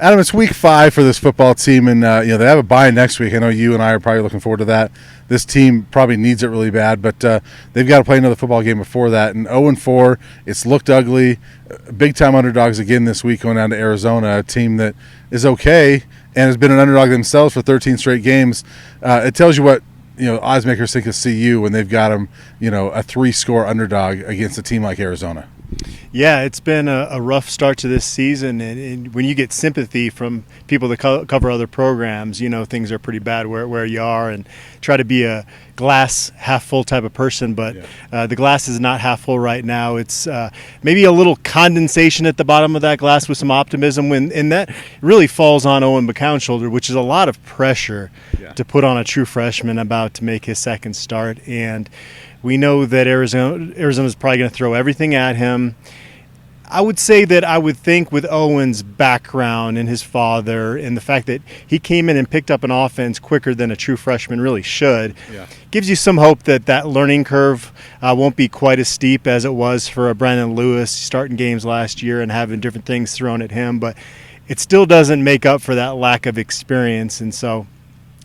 Adam, it's week 5 for this football team, and they have a bye next week. I know you and I are probably looking forward to that. This team probably needs it really bad, but they've got to play another football game before that. And 0-4, it's looked ugly. Big-time underdogs again this week going down to Arizona, a team that is okay and has been an underdog themselves for 13 straight games. It tells you what odds makers think of CU when they've got them, a 3-score underdog against a team like Arizona. Yeah, it's been a rough start to this season, and when you get sympathy from people that cover other programs, things are pretty bad where you are, and try to be a glass half full type of person, but the glass is not half full right now. It's maybe a little condensation at the bottom of that glass with some optimism, and that really falls on Owen McCown's shoulder, which is a lot of pressure to put on a true freshman about to make his second start. And we know that Arizona's probably going to throw everything at him. I would say that I would think with Owen's background and his father and the fact that he came in and picked up an offense quicker than a true freshman really should, gives you some hope that learning curve won't be quite as steep as it was for Brandon Lewis starting games last year and having different things thrown at him. But it still doesn't make up for that lack of experience. And so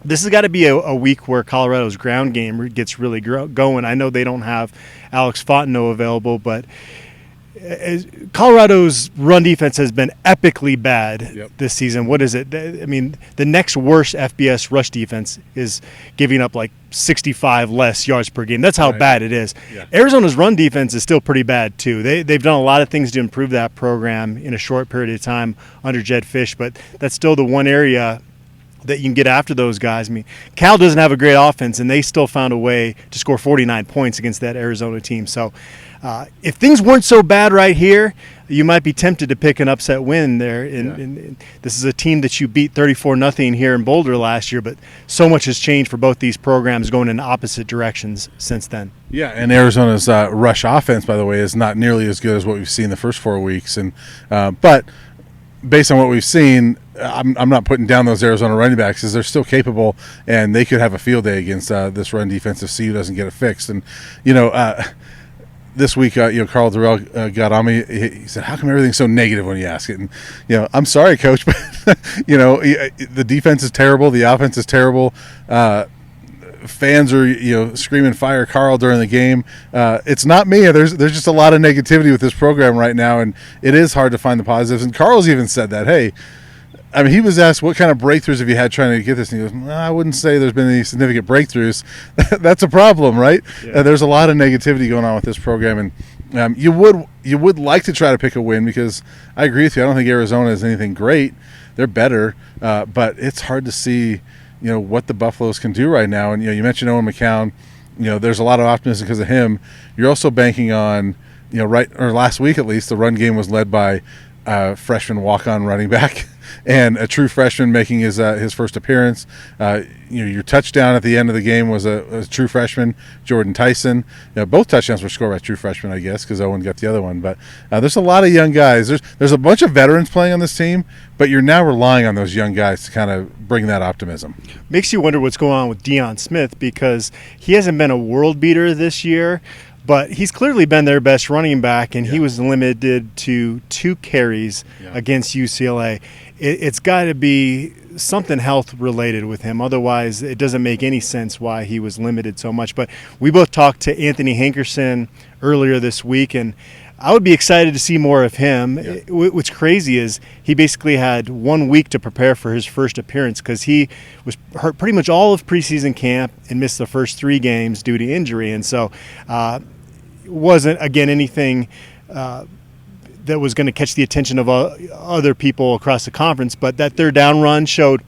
this has got to be a week where Colorado's ground game gets really going. I know they don't have Alex Fontenot available, but Colorado's run defense has been epically bad this season. What is it? I mean, the next worst FBS rush defense is giving up like 65 less yards per game. That's how bad it is. Arizona's run defense is still pretty bad too. They've done a lot of things to improve that program in a short period of time under Jedd Fisch, but that's still the one area that you can get after those guys. I mean, Cal doesn't have a great offense, and they still found a way to score 49 points against that Arizona team. So if things weren't so bad right here, you might be tempted to pick an upset win there. And this is a team that you beat 34-0 here in Boulder last year, but so much has changed for both these programs going in opposite directions since then. Yeah, and Arizona's rush offense, by the way, is not nearly as good as what we've seen the first 4 weeks. And but based on what we've seen, I'm not putting down those Arizona running backs because they're still capable, and they could have a field day against this run defense if CU doesn't get it fixed. And this week, Carl Durrell got on me. He said, "How come everything's so negative when you ask it?" And I'm sorry, Coach, but the defense is terrible, the offense is terrible. Fans are screaming "Fire Carl" during the game. It's not me. There's just a lot of negativity with this program right now, and it is hard to find the positives. And Carl's even said that. Hey, I mean, he was asked what kind of breakthroughs have you had trying to get this, and he goes, I wouldn't say there's been any significant breakthroughs. That's a problem, right? There's a lot of negativity going on with this program, and you would like to try to pick a win because I agree with you. I don't think Arizona is anything great. They're better, but it's hard to see what the Buffaloes can do right now. And you mentioned Owen McCown. There's a lot of optimism because of him. You're also banking on last week at least, the run game was led by freshman walk-on running back and a true freshman making his first appearance. Your touchdown at the end of the game was a true freshman, Jordan Tyson. Both touchdowns were scored by true freshmen, I guess, because Owen got the other one. But there's a lot of young guys. There's a bunch of veterans playing on this team, but you're now relying on those young guys to kind of bring that optimism. Makes you wonder what's going on with Deion Smith because he hasn't been a world beater this year, but he's clearly been their best running back, and he was limited to 2 carries against UCLA. It's got to be something health-related with him. Otherwise, it doesn't make any sense why he was limited so much. But we both talked to Anthony Hankerson earlier this week, and I would be excited to see more of him. What's crazy is he basically had 1 week to prepare for his first appearance because he was hurt pretty much all of preseason camp and missed the first 3 games due to injury. And so wasn't, again, anything that was going to catch the attention of other people across the conference. But that third down run showed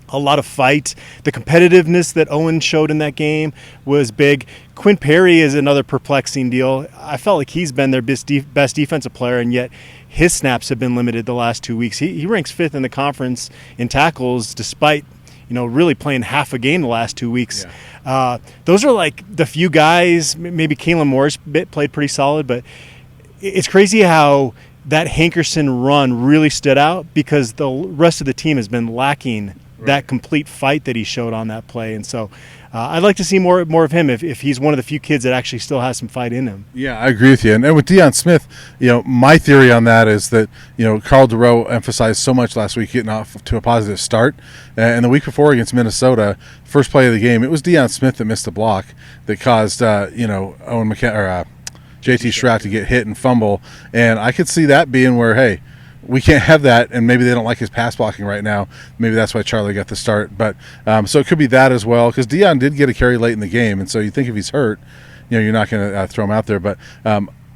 a lot of fight. The competitiveness that Owen showed in that game was big. Quinn Perry is another perplexing deal. I felt like he's been their best defensive player, and yet his snaps have been limited the last 2 weeks. He ranks 5th in the conference in tackles despite really playing half a game the last 2 weeks. Those are like the few guys. Maybe Kalen Morris played pretty solid, but it's crazy how that Hankerson run really stood out because the rest of the team has been lacking that complete fight that he showed on that play. And so I'd like to see more of him if he's one of the few kids that actually still has some fight in him. Yeah, I agree with you. And with Deion Smith, my theory on that is that, Karl Durow emphasized so much last week getting off to a positive start. And the week before against Minnesota, first play of the game, it was Deion Smith that missed a block that caused, Owen McCann or JT Shrout to get hit and fumble. And I could see that being where, hey, we can't have that, and maybe they don't like his pass blocking right now. Maybe that's why Charlie got the start. But so it could be that as well, because Deion did get a carry late in the game, and so you think if he's hurt, you're not going to throw him out there. But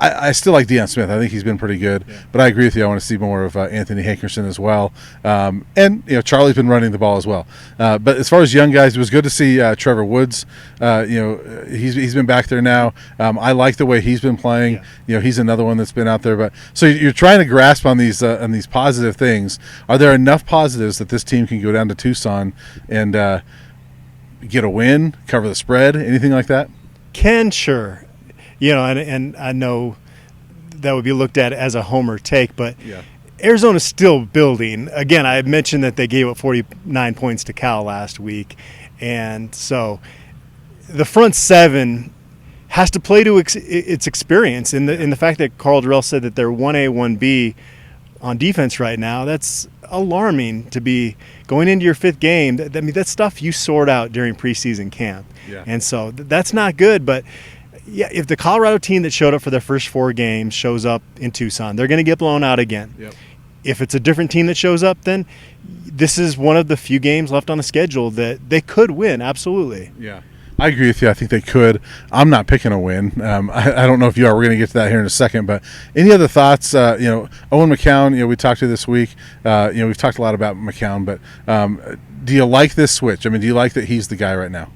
I still like Deion Smith. I think he's been pretty good. Yeah. But I agree with you. I want to see more of Anthony Hankerson as well. And Charlie's been running the ball as well. But as far as young guys, it was good to see Trevor Woods. He's been back there now. I like the way he's been playing. Yeah. He's another one that's been out there. But so you're trying to grasp on these positive things. Are there enough positives that this team can go down to Tucson and get a win, cover the spread, anything like that? Sure. And I know that would be looked at as a homer take, but yeah. Arizona's still building. Again, I mentioned that they gave up 49 points to Cal last week, and so the front seven has to play to its experience. In the fact that Karl Dorrell said that they're 1A, 1B on defense right now, that's alarming to be going into your fifth game. That's stuff you sort out during preseason camp, yeah. And so that's not good, but. Yeah, if the Colorado team that showed up for their first 4 games shows up in Tucson, they're going to get blown out again. Yep. If it's a different team that shows up, then this is one of the few games left on the schedule that they could win, absolutely. Yeah, I agree with you. I think they could. I'm not picking a win. I don't know if you are. We're going to get to that here in a second. But any other thoughts? Owen McCown, we talked to this week. We've talked a lot about McCown, but do you like this switch? Do you like that he's the guy right now?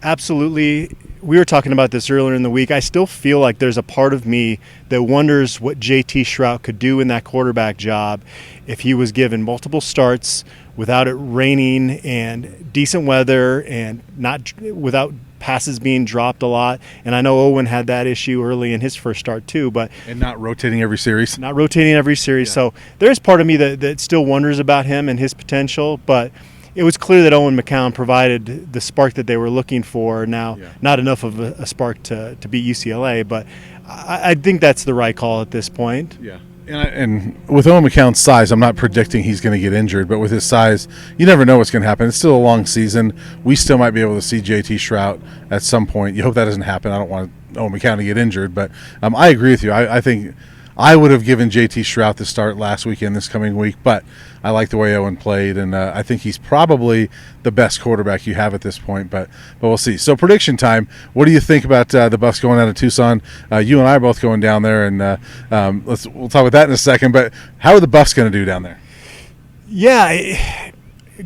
Absolutely. We were talking about this earlier in the week. I still feel like there's a part of me that wonders what JT Shrout could do in that quarterback job if he was given multiple starts without it raining and decent weather and not without passes being dropped a lot. And I know Owen had that issue early in his first start too, but and not rotating every series. Yeah. So there's part of me that still wonders about him and his potential, but it was clear that Owen McCown provided the spark that they were looking for. Now, not enough of a spark to beat UCLA, but I think that's the right call at this point. Yeah. And with Owen McCown's size, I'm not predicting he's going to get injured, but with his size, you never know what's going to happen. It's still a long season. We still might be able to see JT Shrout at some point. You hope that doesn't happen. I don't want Owen McCown to get injured, but I agree with you. I think I would have given JT Shrout the start last weekend, this coming week, but I like the way Owen played, and I think he's probably the best quarterback you have at this point, but we'll see. So prediction time, what do you think about the Buffs going out of Tucson? You and I are both going down there, and we'll talk about that in a second, but how are the Buffs going to do down there? Yeah,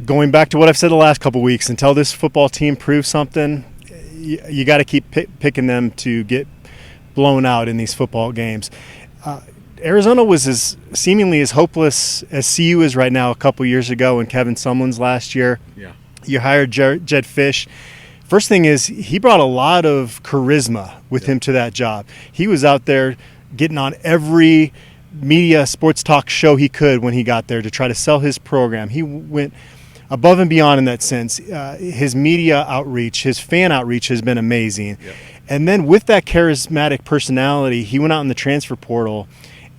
going back to what I've said the last couple of weeks, until this football team proves something, you got to keep picking them to get blown out in these football games. Arizona was seemingly as hopeless as CU is right now a couple years ago and Kevin Sumlin's last year. Yeah. You hired Jed Fish. First thing is he brought a lot of charisma with him to that job. He was out there getting on every media sports talk show he could when he got there to try to sell his program. He went above and beyond in that sense. His media outreach, his fan outreach has been amazing. Yep. And then with that charismatic personality, he went out in the transfer portal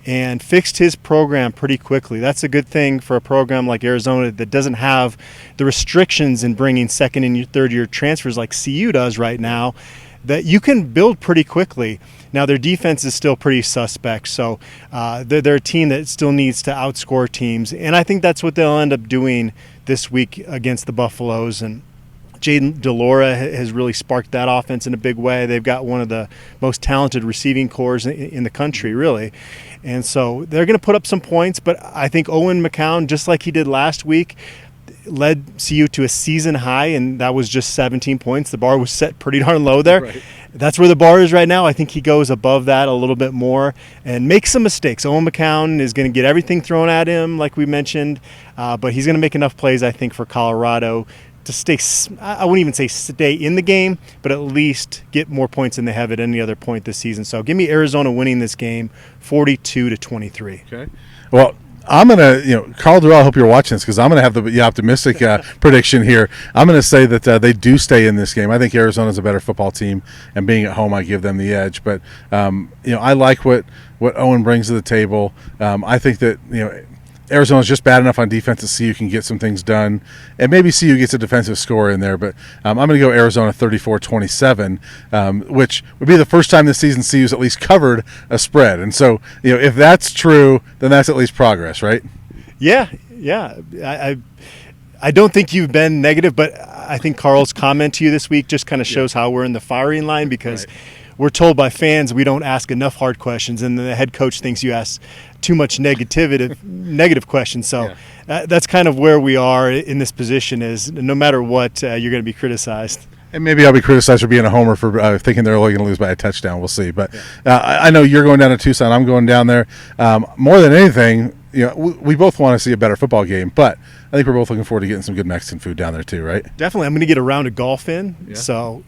and fixed his program pretty quickly. That's a good thing for a program like Arizona that doesn't have the restrictions in bringing second and third year transfers like CU does right now, that you can build pretty quickly. Now, their defense is still pretty suspect, so they're a team that still needs to outscore teams, and I think that's what they'll end up doing this week against the Buffaloes. And Jaden DeLora has really sparked that offense in a big way. They've got one of the most talented receiving cores in the country, really. And so they're going to put up some points, but I think Owen McCown, just like he did last week, led CU to a season high, and that was just 17 points. The bar was set pretty darn low there. Right. That's where the bar is right now. I think he goes above that a little bit more and makes some mistakes. Owen McCown is going to get everything thrown at him, like we mentioned, but he's going to make enough plays, I think, for Colorado to stay, I wouldn't even say stay in the game, but at least get more points than they have at any other point this season. So give me Arizona winning this game 42-23. Okay. Well, I'm gonna, Carl Durrell, I hope you're watching this, because I'm gonna have the optimistic prediction here. I'm gonna say that they do stay in this game. I think Arizona's a better football team, and being at home, I give them the edge. But I like what Owen brings to the table. I think that Arizona's just bad enough on defense to CU can get some things done, and maybe CU gets a defensive score in there. But I'm going to go Arizona 34-27, which would be the first time this season CU's at least covered a spread. And so, if that's true, then that's at least progress, right? Yeah. I don't think you've been negative, but I think Carl's comment to you this week just kind of shows how we're in the firing line, because we're told by fans we don't ask enough hard questions, and the head coach thinks you ask too much negative questions. So that's kind of where we are in this position, is no matter what, you're going to be criticized. And maybe I'll be criticized for being a homer for thinking they're only going to lose by a touchdown. We'll see. But I know you're going down to Tucson. I'm going down there. More than anything, we both want to see a better football game, but I think we're both looking forward to getting some good Mexican food down there too, right? Definitely. I'm going to get a round of golf in.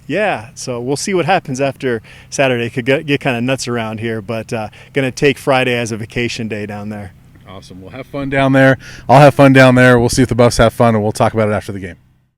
Yeah. So we'll see what happens after Saturday. Could get kind of nuts around here, but going to take Friday as a vacation day down there. Awesome. We'll have fun down there. I'll have fun down there. We'll see if the Buffs have fun, and we'll talk about it after the game.